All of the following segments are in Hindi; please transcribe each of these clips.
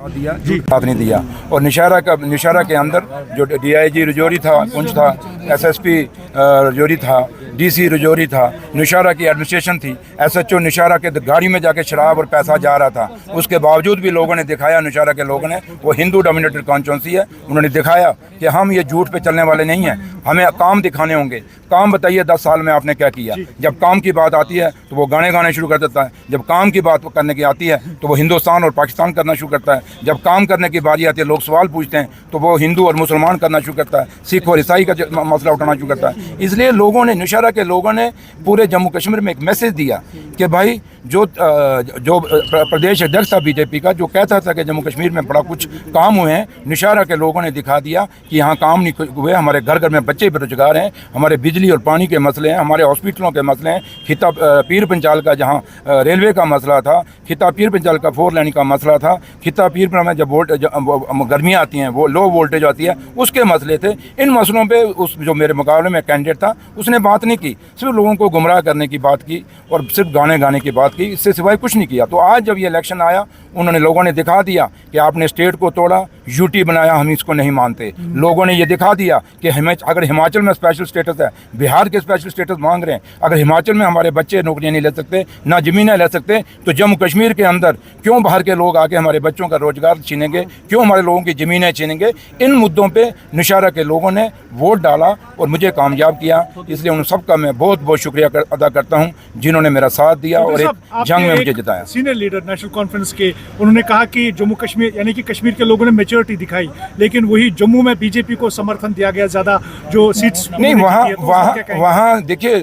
दिया जी, साथ नहीं दिया। और निशारा के अंदर जो डीआईजी रजौरी था, पुंछ था, एसएसपी रजौरी था, डीसी रजौरी था, निशारा की एडमिनिस्ट्रेशन थी, एसएचओ निशारा के गाड़ी में जाके शराब और पैसा जा रहा था। उसके बावजूद भी लोगों ने दिखाया, निशारा के लोगों ने, वो हिंदू डोमिनेटेड कॉन्स्टिट्यूंसी है, उन्होंने दिखाया कि हम ये झूठ पे चलने वाले नहीं हैं, हमें काम दिखाने होंगे। काम बताइए 10 साल में आपने क्या किया। जब काम की बात आती है तो वो गाने गाने शुरू कर देता है, जब काम की बात करने की आती है तो वो हिंदुस्तान और पाकिस्तान करना शुरू करता है, जब काम करने की बारी आती है लोग सवाल पूछते हैं तो वो हिंदू और मुसलमान करना शुरू करता है, सिख और ईसाई का मसला उठाना शुरू करता है। इसलिए लोगों ने, निशारा के लोगों ने पूरे जम्मू कश्मीर में एक मैसेज दिया कि भाई जो प्रदेश अध्यक्ष था बीजेपी का, जो कहता था कि जम्मू कश्मीर में बड़ा कुछ काम हुए हैं, निशारा के लोगों ने दिखा दिया कि यहाँ काम नहीं हुए, हमारे घर घर में बच्चे बेरोजगार हैं, हमारे बिजली और पानी के मसले हैं, हमारे हॉस्पिटलों के मसले हैं, खिता पीर पंचाल का जहाँ रेलवे का मसला था, खिता पीर पंचाल का 4 लेन का मसला था, खिता पीर पर में जब गर्मियाँ आती हैं, वो लो वोल्टेज आती है, उसके मसले थे। इन मसलों पे उस जो मेरे मुकाबले में कैंडिडेट था उसने बात नहीं की, सिर्फ लोगों को गुमराह करने की बात की और सिर्फ गाने गाने की बात की, इससे सिवाय कुछ नहीं किया। तो आज जब ये इलेक्शन आया, उन्होंने लोगों ने दिखा दिया कि आपने स्टेट को तोड़ा, यूटी बनाया, हम इसको नहीं मानते। लोगों ने ये दिखा दिया कि हमें अगर हिमाचल में स्पेशल स्टेटस है, बिहार के स्पेशल स्टेटस मांग रहे हैं, अगर हिमाचल में हमारे बच्चे नौकरियां नहीं ले सकते, ना ज़मीनें ले सकते, तो जम्मू कश्मीर के अंदर क्यों बाहर के लोग आके हमारे बच्चों का रोजगार छीनेंगे, क्यों हमारे लोगों की ज़मीनें छीनेंगे। इन मुद्दों पर निशारा के लोगों ने वोट डाला और मुझे कामयाब किया, इसलिए उन सबका मैं बहुत बहुत शुक्रिया अदा करता हूँ जिन्होंने मेरा साथ दिया और एक जंग में मुझे जिताया। सीनियर लीडर नेशनल कॉन्फ्रेंस के, उन्होंने कहा कि जम्मू कश्मीर यानी कि कश्मीर के लोगों ने मैच्योरिटी दिखाई, लेकिन वही जम्मू में बीजेपी को समर्थन दिया गया ज़्यादा, जो सीट्स नहीं, वहाँ देखिए,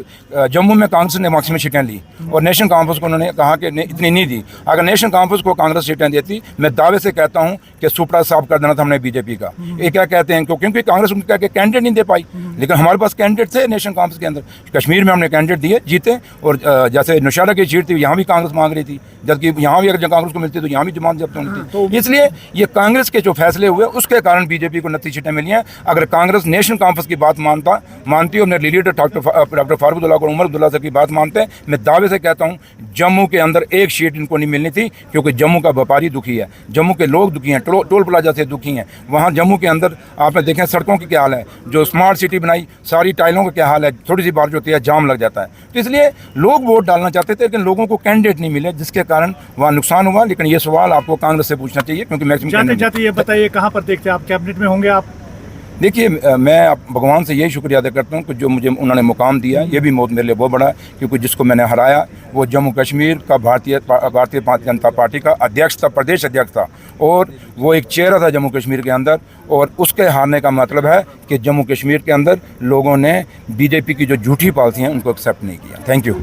जम्मू में कांग्रेस ने मैक्सिमम सीटें ली और नेशनल कॉन्फ्रेंस को उन्होंने कहा कि इतनी नहीं दी। अगर नेशनल कॉन्फ्रेंस को कांग्रेस सीटें देती, मैं दावे से कहता हूँ कि सुपड़ा साफ कर देना था हमने बीजेपी का। ये क्या कहते हैं, क्योंकि कांग्रेस उनका कैंडिडेट नहीं दे पाई, लेकिन हमारे पास कैंडिडेट थे नेशनल कॉन्फ्रेंस के अंदर। कश्मीर में हमने कैंडिडेट दिए, जीते। और जैसे निशारा की सीट थी, यहाँ भी कांग्रेस मांग रही थी, जबकि यहाँ भी अगर कांग्रेस को मिलती तो यहाँ भी जमात जब्त होनी थी। तो इसलिए ये कांग्रेस के जो फैसले हुए उसके कारण बीजेपी को 29 सीटें मिली हैं। अगर कांग्रेस नेशनल कॉन्फ्रेंस की बात मानती और मेरे लीडर डॉक्टर फारूक और उमर अब्दुल्ला की बात मानते, मैं दावे से कहता हूँ जम्मू के अंदर एक सीट इनको नहीं मिलनी थी, क्योंकि जम्मू का व्यापारी दुखी है, जम्मू के लोग दुखी हैं, टोल प्लाजा से दुखी हैं। वहाँ जम्मू के अंदर आपने देखें सड़कों की क्या हाल है, जो स्मार्ट सिटी बनाई, सारी टाइलों का क्या हाल है, थोड़ी सी बारिश होती है जाम लग जाता है। तो इसलिए लोग वोट डालना चाहते थे, लेकिन लोगों को कैंडिडेट नहीं मिले, जिसके कारण वहाँ नुकसान हुआ। लेकिन ये सवाल आपको कांग्रेस से पूछना चाहिए, क्योंकि मैक्सिमम जाते ये बताइए कहाँ पर देखते हैं आप, कैबिनेट में होंगे आप? देखिए, मैं भगवान से यही शुक्रिया अदा करता हूँ कि जो मुझे उन्होंने मुकाम दिया, ये भी बहुत मेरे लिए बहुत बड़ा है, क्योंकि जिसको मैंने हराया वो जम्मू कश्मीर का भारतीय जनता पार्टी का अध्यक्ष था, प्रदेश अध्यक्ष था, और वो एक चेहरा था जम्मू कश्मीर के अंदर। और उसके हारने का मतलब है कि जम्मू कश्मीर के अंदर लोगों ने बीजेपी की जो झूठी पॉलिसी हैं उनको एक्सेप्ट नहीं किया। Thank you.